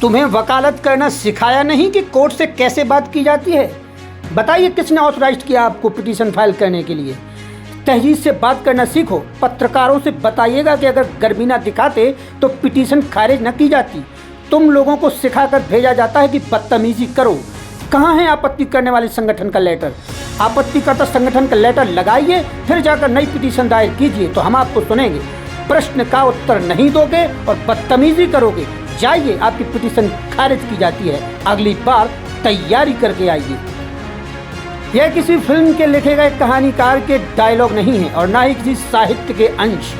तुम्हें वकालत करना सिखाया नहीं कि कोर्ट से कैसे बात की जाती है? बताइए किसने ऑथराइज किया आपको पिटीशन फाइल करने के लिए? तहजीब से बात करना सीखो। पत्रकारों से बताइएगा कि अगर गर्मी ना दिखाते तो पिटीशन खारिज न की जाती। तुम लोगों को सिखाकर भेजा जाता है कि बदतमीजी करो। कहाँ है आपत्ति करने वाले संगठन का लेटर? आपत्तिकर्ता संगठन का लेटर लगाइए, फिर जाकर नई पिटीशन दायर कीजिए तो हम आपको सुनेंगे। प्रश्न का उत्तर नहीं दोगे और बदतमीजी करोगे, जाइए, आपकी पिटीशन खारिज की जाती है। अगली बार तैयारी करके आइए। यह किसी फिल्म के लिखे गए कहानीकार के डायलॉग नहीं है और ना ही किसी साहित्य के अंश,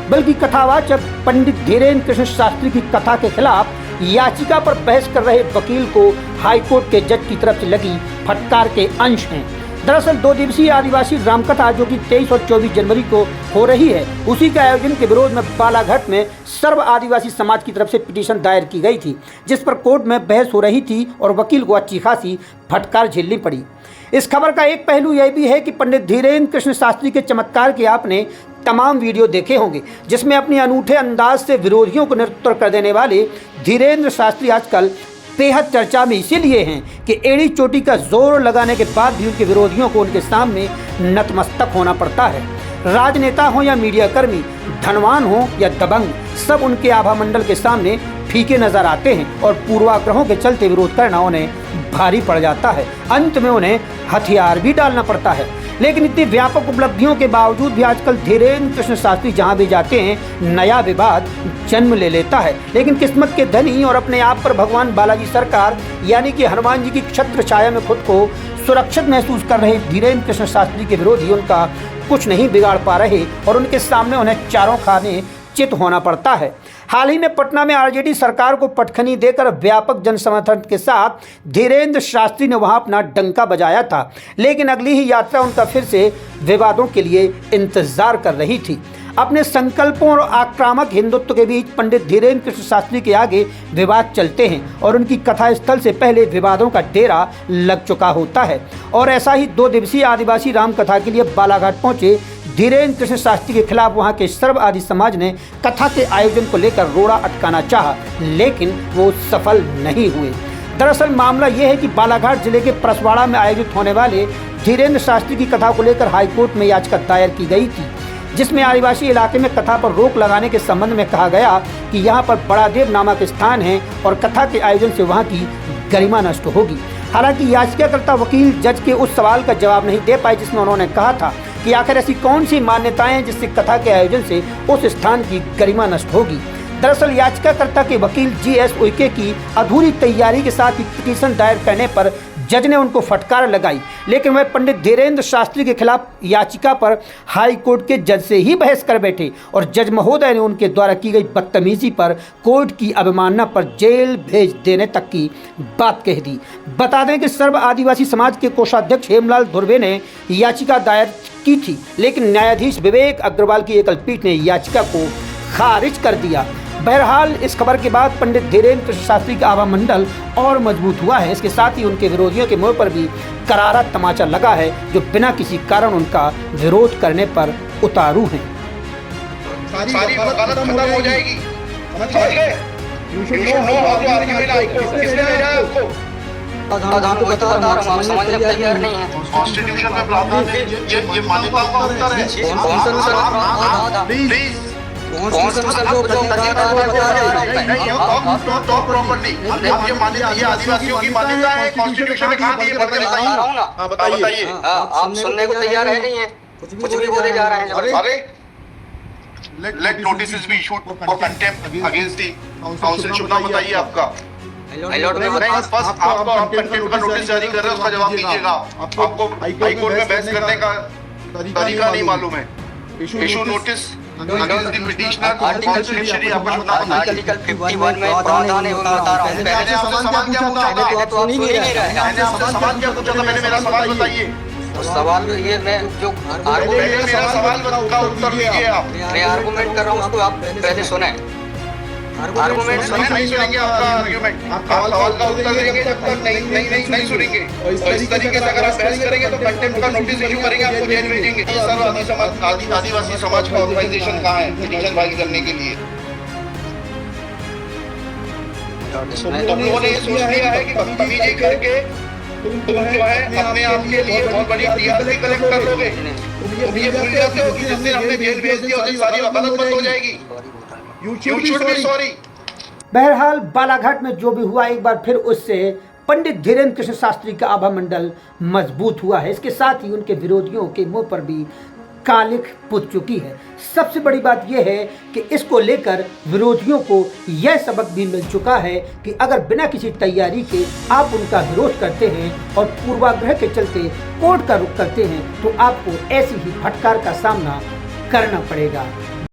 बल्कि कथावाचक पंडित धीरेन्द्र कृष्ण शास्त्री की कथा के खिलाफ याचिका पर बहस कर रहे वकील को हाईकोर्ट के जज की तरफ से लगी फटकार के अंश हैं। दरअसल 2 दिवसीय आदिवासी रामकथा जो कि 23 और 24 जनवरी को हो रही है, उसी के आयोजन के विरोध में बालाघाट में सर्व आदिवासी समाज की तरफ से पिटीशन दायर की गई थी, जिस पर कोर्ट में बहस हो रही थी और वकील को अच्छी खासी फटकार झेलनी पड़ी। इस खबर का एक पहलू यह भी है कि पंडित धीरेन्द्र कृष्ण शास्त्री के चमत्कार के आपने तमाम वीडियो देखे होंगे, जिसमें अपने अनूठे अंदाज से विरोधियों को निरुत्तर कर देने वाले धीरेन्द्र शास्त्री आजकल बेहद चर्चा में इसीलिए हैं कि एड़ी चोटी का जोर लगाने के बाद भी उनके विरोधियों को उनके सामने नतमस्तक होना पड़ता है। राजनेता हो या मीडिया कर्मी, धनवान हो या दबंग, सब उनके आभा मंडल के सामने फीके नजर आते हैं और पूर्वाग्रहों के चलते विरोध करना उन्हें भारी पड़ जाता है। अंत में उन्हें हथियार भी डालना पड़ता है। लेकिन इतनी व्यापक उपलब्धियों के बावजूद भी आजकल धीरेन्द्र कृष्ण शास्त्री जहां भी जाते हैं नया विवाद जन्म ले लेता है। लेकिन किस्मत के धनी और अपने आप पर भगवान बालाजी सरकार यानी कि हनुमान जी की छत्र छाया में खुद को सुरक्षित महसूस कर रहे धीरेन्द्र कृष्ण शास्त्री के विरोधी उनका कुछ नहीं बिगाड़ पा रहे और उनके सामने उन्हें चारों खाने चित होना पड़ता है। हाल ही में पटना में आरजेडी सरकार को पटखनी देकर व्यापक जन समर्थन के साथ धीरेन्द्र शास्त्री ने वहां अपना डंका बजाया था, लेकिन अगली ही यात्रा उनका फिर से विवादों के लिए इंतजार कर रही थी। अपने संकल्पों और आक्रामक हिंदुत्व के बीच पंडित धीरेन्द्र कृष्ण शास्त्री के आगे विवाद चलते हैं और उनकी कथा स्थल से पहले विवादों का डेरा लग चुका होता है। और ऐसा ही 2 दिवसीय आदिवासी रामकथा के लिए बालाघाट पहुंचे धीरेन्द्र कृष्ण शास्त्री के खिलाफ वहां के सर्व आदि समाज ने कथा के आयोजन को लेकर रोड़ा अटकाना चाहा, लेकिन वो सफल नहीं हुए। दरअसल मामला यह है कि बालाघाट जिले के परसवाड़ा में आयोजित होने वाले धीरेन्द्र शास्त्री की कथा को लेकर हाईकोर्ट में याचिका दायर की गई थी, जिसमें आदिवासी इलाके में कथा पर रोक लगाने के संबंध में कहा गया कि यहाँ पर बड़ादेव नामक स्थान है और कथा के आयोजन से वहाँ की गरिमा नष्ट होगी। हालांकि याचिकाकर्ता वकील जज के उस सवाल का जवाब नहीं दे पाए, जिसमें उन्होंने कहा था कि आखिर ऐसी कौन सी मान्यताएं हैं जिससे कथा के आयोजन से उस स्थान की गरिमा नष्ट होगी। दरअसल याचिकाकर्ता के वकील GS उइके की अधूरी तैयारी के साथ ही पिटीशन दायर करने पर जज ने उनको फटकार लगाई, लेकिन वह पंडित धीरेन्द्र शास्त्री के खिलाफ याचिका पर हाई कोर्ट के जज से ही बहस कर बैठे और जज महोदय ने उनके द्वारा की गई बदतमीजी पर, कोर्ट की अवमानना पर जेल भेज देने तक की बात कह दी। बता दें कि सर्व आदिवासी समाज के कोषाध्यक्ष हेमलाल धुर्वे ने याचिका दायर की थी, लेकिन न्यायाधीश विवेक अग्रवाल की एकल पीठ ने याचिका को खारिज कर दिया। बहरहाल इस खबर के बाद पंडित धीरेन्द्र कृष्ण शास्त्री का आभा मंडल और मजबूत हुआ है। इसके साथ ही उनके विरोधियों के मुंह पर भी करारा तमाचा लगा है, जो बिना किसी कारण उनका विरोध करने पर उतारू हैं। सारी वकालत खत्म हो जाएगी, समझ गए? You should know how to argue in high court. किसने भेजा है आपको? आपको बता रहा हूं, आप समझने को तैयार नहीं है। कॉन्स्टिट्यूशन में प्रावधान है, ये मान्यताओं का उत्तर है। प्लीज कॉन्स्टिट्यूशन को टॉप प्रॉपर्ली आप ये मान्यता, ये आदिवासियों की मान्यता है, कॉन्स्टिट्यूशन में कहां दी है? बताइए। आप सुनने को तैयार है नहीं है, कुछ भी बोले जा रहे हैं। अरे let notices be issued for contempt against the council. शुभ नाम बताइए आपका। बस आपको कंटेम्प्ट का नोटिस जारी कर रहे हैं, उसका जवाब दीजिएगा। आपको हाई कोर्ट में बहस करने का तरीका नहीं मालूम है। Issue notice against the petitioner council Shri आपका शुभ नाम बताइए। आर्टिकल 51 में प्रावधान है, मैं बता रहा हूं। मैंने आपसे सवाल क्या पूछा था? तो आप सुन ही नहीं रहे। मैंने आपसे सवाल क्या पूछा था? मैंने मेरा सवाल बताइए। सवाल ये मैं जो पहले मेरा सवाल का उत्तर दीजिए आप। मैं आर्गुमेंट कर रहा हूँ, उसको आप पहले सुने। आर्गुमेंट नहीं सुनेंगे आपका आर्गुमेंट। आप सवाल का उत्तर देंगे जब तक नहीं सुनेंगे। और इस तरीके से अगर आप बहस करेंगे तो कंटेम्प्ट का नोटिस इशू करेंगे, आपको जेल भेजेंगे। सर्व आदिवासी समाज का ऑर्गेनाइजेशन कहाँ है पिटीशन फाइल करने के लिए? तुम लोगों ने ये सोच लिया है कि बदतमीजी करके तुम जो है अपने आप के लिए बहुत बड़ी टीआरपी कलेक्ट कर लोगे। तुम ये भूल जाते हो कि जिस दिन हमने जेल भेज दिया उस दिन सारी वकालत बंद हो जाएगी। You should be sorry. बहरहाल बालाघाट में जो भी हुआ, एक बार फिर उससे पंडित धीरेन्द्र कृष्ण शास्त्री का आभा मंडल मजबूत हुआ है। इसके साथ ही उनके विरोधियों के मुंह पर भी कालिख पुत चुकी है। सबसे बड़ी बात यह है कि इसको लेकर विरोधियों को यह सबक भी मिल चुका है कि अगर बिना किसी तैयारी के आप उनका विरोध करते हैं और पूर्वाग्रह के चलते कोर्ट का रुख करते हैं तो आपको ऐसी ही फटकार का सामना करना पड़ेगा।